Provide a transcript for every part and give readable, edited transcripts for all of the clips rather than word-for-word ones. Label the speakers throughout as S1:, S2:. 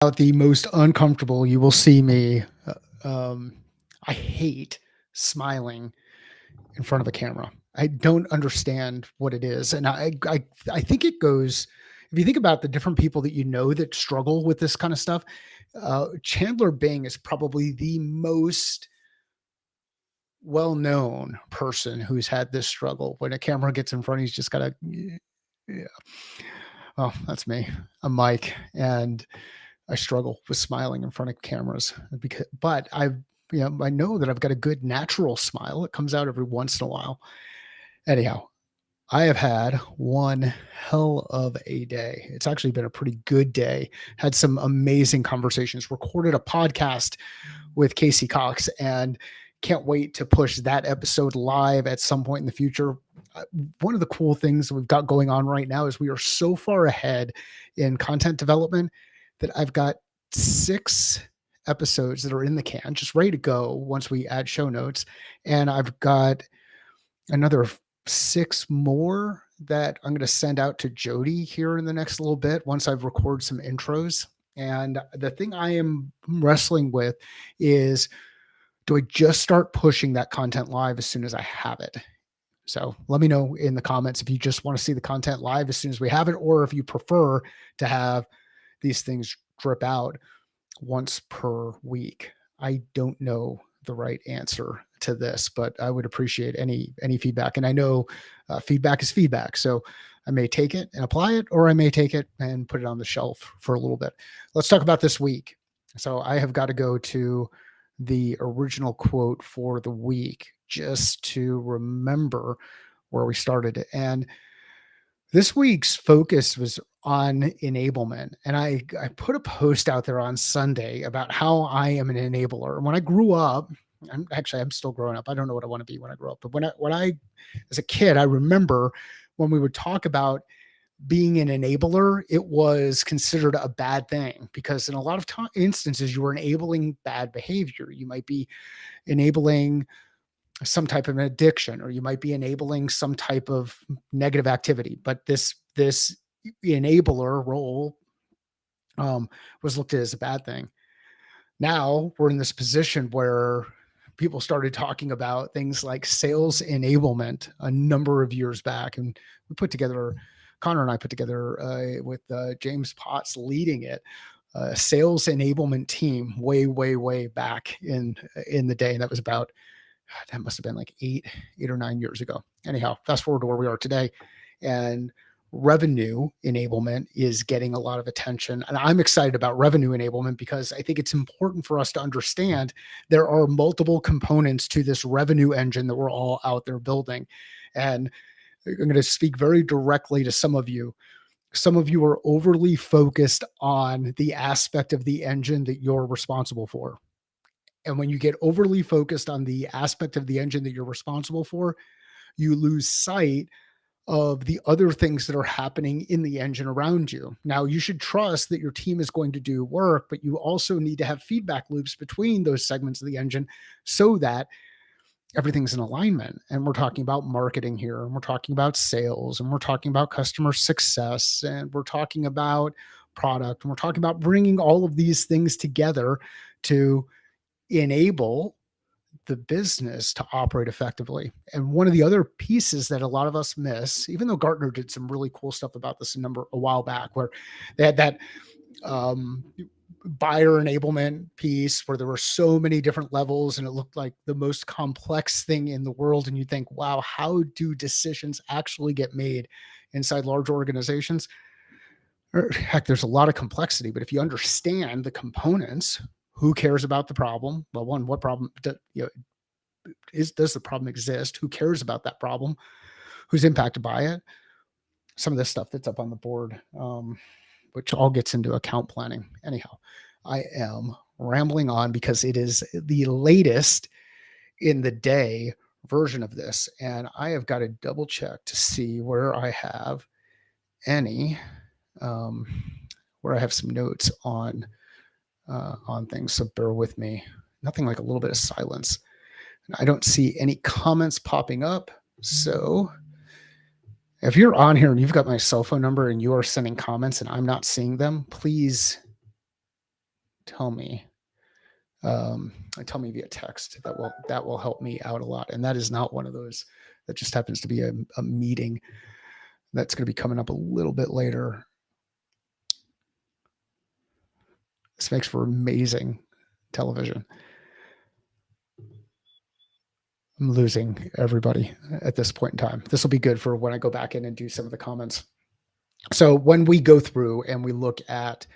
S1: About the most uncomfortable, you will see me. I hate smiling in front of a camera. I don't understand what it is, and I think it goes. If you think about the different people that you know that struggle with this kind of stuff, Chandler Bing is probably the most well-known person who's had this struggle. When a camera gets in front, he's just got to. Yeah. Oh, that's me. I'm Mike, and I struggle with smiling in front of cameras but I know that I've got a good natural smile. It comes out every once in a while. Anyhow, I have had one hell of a day. It's actually been a pretty good day. Had some amazing conversations, recorded a podcast with Casey Cox, and can't wait to push that episode live at some point in the future. One of the cool things we've got going on right now is we are so far ahead in content development that I've got 6 episodes that are in the can, just ready to go once we add show notes. And I've got another 6 more that I'm going to send out to Jody here in the next little bit once I've recorded some intros. And the thing I am wrestling with is, do I just start pushing that content live as soon as I have it? So let me know in the comments if you just want to see the content live as soon as we have it, or if you prefer to have these things drip out once per week. I don't know the right answer to this, but I would appreciate any feedback. And I know feedback is feedback, so I may take it and apply it, or I may take it and put it on the shelf for a little bit. Let's talk about this week. So I have got to go to the original quote for the week just to remember where we started. And this week's focus was on enablement. And I put a post out there on Sunday about how I am an enabler. And when I grew up, I'm still growing up. I don't know what I want to be when I grow up. But when I as a kid, I remember when we would talk about being an enabler, it was considered a bad thing because in a lot of instances, you were enabling bad behavior. You might be enabling some type of an addiction, or you might be enabling some type of negative activity. But this enabler role was looked at as a bad thing. Now we're in this position where people started talking about things like sales enablement a number of years back, and Connor and I put together with James Potts leading it, sales enablement team way back in the day. And that was about, that must have been like 8 or 9 years ago. Anyhow, fast forward to where we are today, and revenue enablement is getting a lot of attention. And I'm excited about revenue enablement because I think it's important for us to understand there are multiple components to this revenue engine that we're all out there building. And I'm going to speak very directly to some of you. Some of you are overly focused on the aspect of the engine that you're responsible for. And when you get overly focused on the aspect of the engine that you're responsible for, you lose sight of the other things that are happening in the engine around you. Now, you should trust that your team is going to do work, but you also need to have feedback loops between those segments of the engine so that everything's in alignment. And we're talking about marketing here, and we're talking about sales, and we're talking about customer success, and we're talking about product, and we're talking about bringing all of these things together to enable the business to operate effectively. And one of the other pieces that a lot of us miss, even though Gartner did some really cool stuff about this a while back, where they had that buyer enablement piece where there were so many different levels and it looked like the most complex thing in the world. And you think, wow, how do decisions actually get made inside large organizations? Or, heck, there's a lot of complexity, but if you understand the components, who cares about the problem? Well, one, what problem does the problem exist? Who cares about that problem? Who's impacted by it? Some of this stuff that's up on the board, which all gets into account planning. Anyhow, I am rambling on because it is the latest in the day version of this, and I have got to double check to see where I have any, where I have some notes on things. So bear with me. Nothing like a little bit of silence. I don't see any comments popping up. So if you're on here and you've got my cell phone number and you are sending comments and I'm not seeing them, please tell me. Tell me via text. That will help me out a lot. And that is not one of those. That just happens to be a meeting that's going to be coming up a little bit later. This makes for amazing television. I'm losing everybody at this point in time. This will be good for when I go back in and do some of the comments. So when we go through and we look at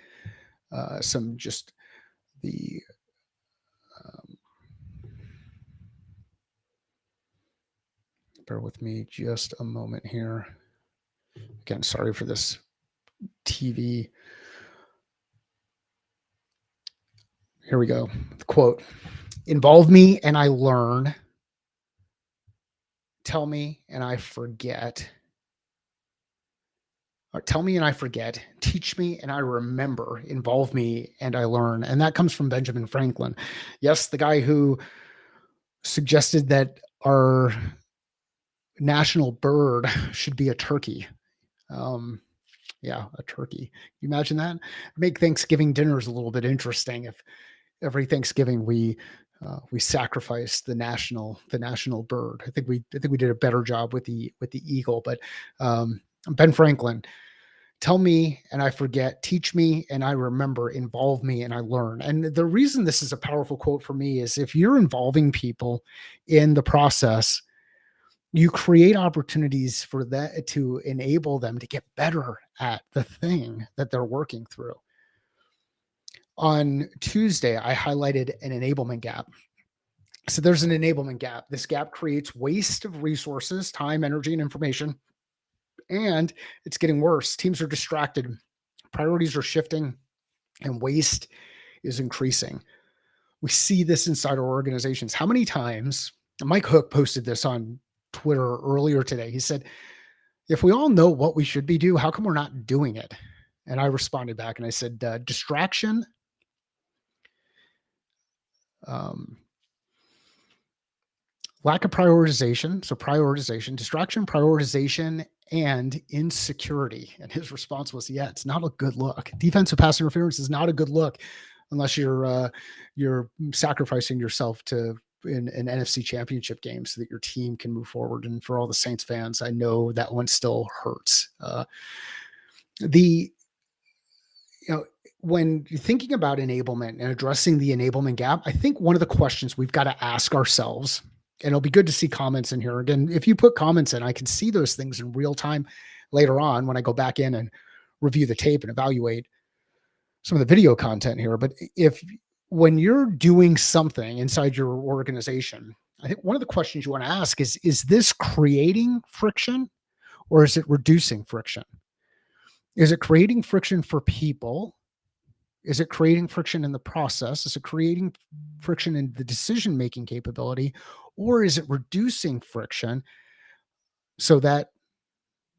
S1: some just the um, bear with me just a moment here. Again, sorry for this TV. Here we go. The quote: "Involve me and I learn. Tell me and I forget. Or tell me and I forget. Teach me and I remember. Involve me and I learn." And that comes from Benjamin Franklin. Yes, the guy who suggested that our national bird should be a turkey. Um, yeah, a turkey. Can you imagine that? Make Thanksgiving dinners a little bit interesting if every Thanksgiving we sacrifice the national bird. I think we did a better job with the eagle, but Ben Franklin, tell me and I forget, teach me and I remember, involve me and I learn. And the reason this is a powerful quote for me is if you're involving people in the process, you create opportunities for that to enable them to get better at the thing that they're working through. On Tuesday, I highlighted an enablement gap. So there's an enablement gap. This gap creates waste of resources, time, energy, and information. And it's getting worse. Teams are distracted, priorities are shifting, and waste is increasing. We see this inside our organizations. How many times, Mike Hook posted this on Twitter earlier today. He said, if we all know what we should be doing, how come we're not doing it? And I responded back and I said, distraction, um, lack of prioritization. So prioritization, distraction, prioritization, and insecurity. And his response was, yeah, it's not a good look. Defensive pass interference is not a good look unless you're sacrificing yourself to in an NFC championship game so that your team can move forward. And for all the Saints fans, I know that one still hurts. The you know when you're thinking about enablement and addressing the enablement gap, I think one of the questions we've got to ask ourselves, and it'll be good to see comments in here again. If you put comments in, I can see those things in real time later on when I go back in and review the tape and evaluate some of the video content here. But if when you're doing something inside your organization, I think one of the questions you want to ask is this creating friction or is it reducing friction? Is it creating friction for people? Is it creating friction in the process? Is it creating friction in the decision making capability? Or is it reducing friction so that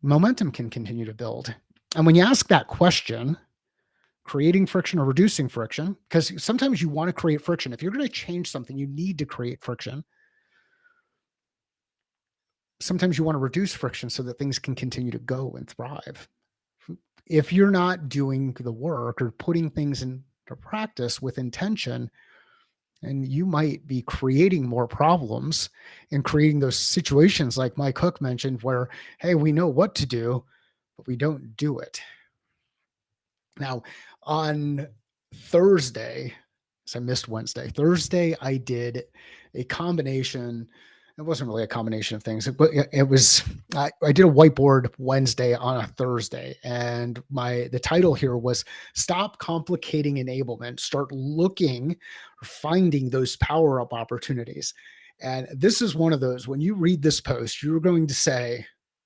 S1: momentum can continue to build? And when you ask that question, creating friction or reducing friction, because sometimes you want to create friction. If you're going to change something, you need to create friction. Sometimes you want to reduce friction so that things can continue to go and thrive. If you're not doing the work or putting things into practice with intention, and you might be creating more problems and creating those situations like Mike Hook mentioned, where, hey, we know what to do, but we don't do it. Now, on Thursday, so I missed Wednesday. Thursday, I did a combination. It wasn't really a combination of things, but it was. I did a whiteboard Wednesday on a Thursday, and the title here was "Stop Complicating Enablement. Start looking or finding those power up opportunities." And this is one of those. When you read this post, you're going to say,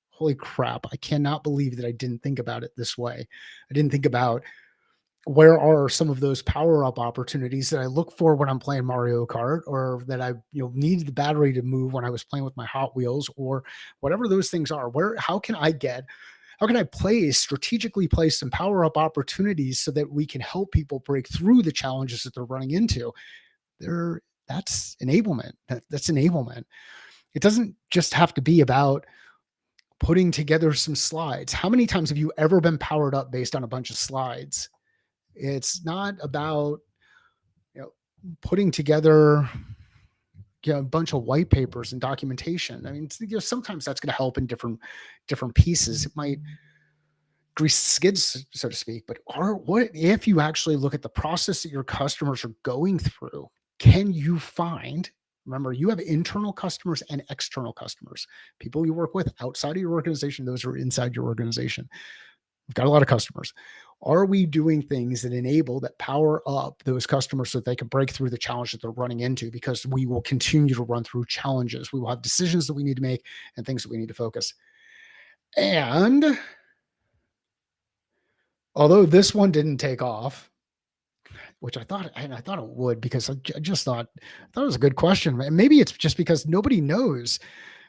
S1: "Holy crap! I cannot believe that I didn't think about it this way. I didn't think about." Where are some of those power up opportunities that I look for when I'm playing Mario Kart, or that I needed the battery to move when I was playing with my Hot Wheels, or whatever those things are? How can I strategically place some power up opportunities so that we can help people break through the challenges that they're running into? That's enablement. That's enablement. It doesn't just have to be about putting together some slides. How many times have you ever been powered up based on a bunch of slides? It's not about putting together a bunch of white papers and documentation. I mean, sometimes that's going to help in different pieces. It might grease skids, so to speak. But what if you actually look at the process that your customers are going through? Can you find? Remember, you have internal customers and external customers, people you work with outside of your organization, those are inside your organization. We've got a lot of customers. Are we doing things that enable, that power up those customers so that they can break through the challenge that they're running into? Because we will continue to run through challenges. We will have decisions that we need to make and things that we need to focus. And although this one didn't take off, which I thought it would, because I just thought it was a good question. And maybe it's just because nobody knows.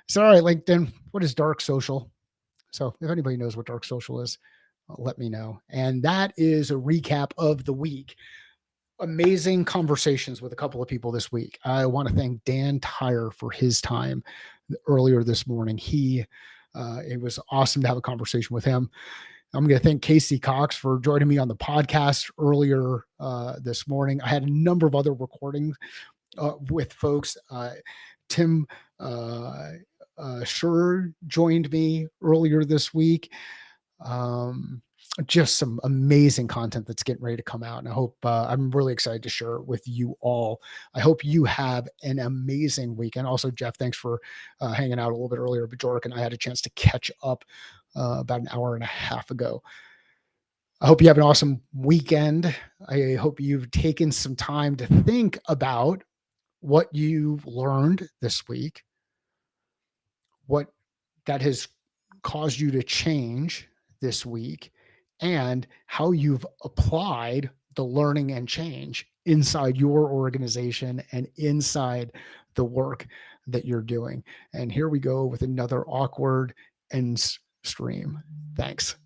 S1: So, all right, LinkedIn, what is dark social? So if anybody knows what dark social is, let me know. And that is a recap of the week. Amazing conversations with a couple of people this week. I want to thank Dan Tyre for his time earlier this morning. It was awesome to have a conversation with him. I'm going to thank Casey Cox for joining me on the podcast earlier this morning. I had a number of other recordings with folks. Tim Sure joined me earlier this week. Just some amazing content that's getting ready to come out. And I hope I'm really excited to share it with you all. I hope you have an amazing weekend. Also, Jeff, thanks for hanging out a little bit earlier. But Jork and I had a chance to catch up about an hour and a half ago. I hope you have an awesome weekend. I hope you've taken some time to think about what you've learned this week, what that has caused you to change this week, and how you've applied the learning and change inside your organization and inside the work that you're doing. And here we go with another awkward end stream. Thanks.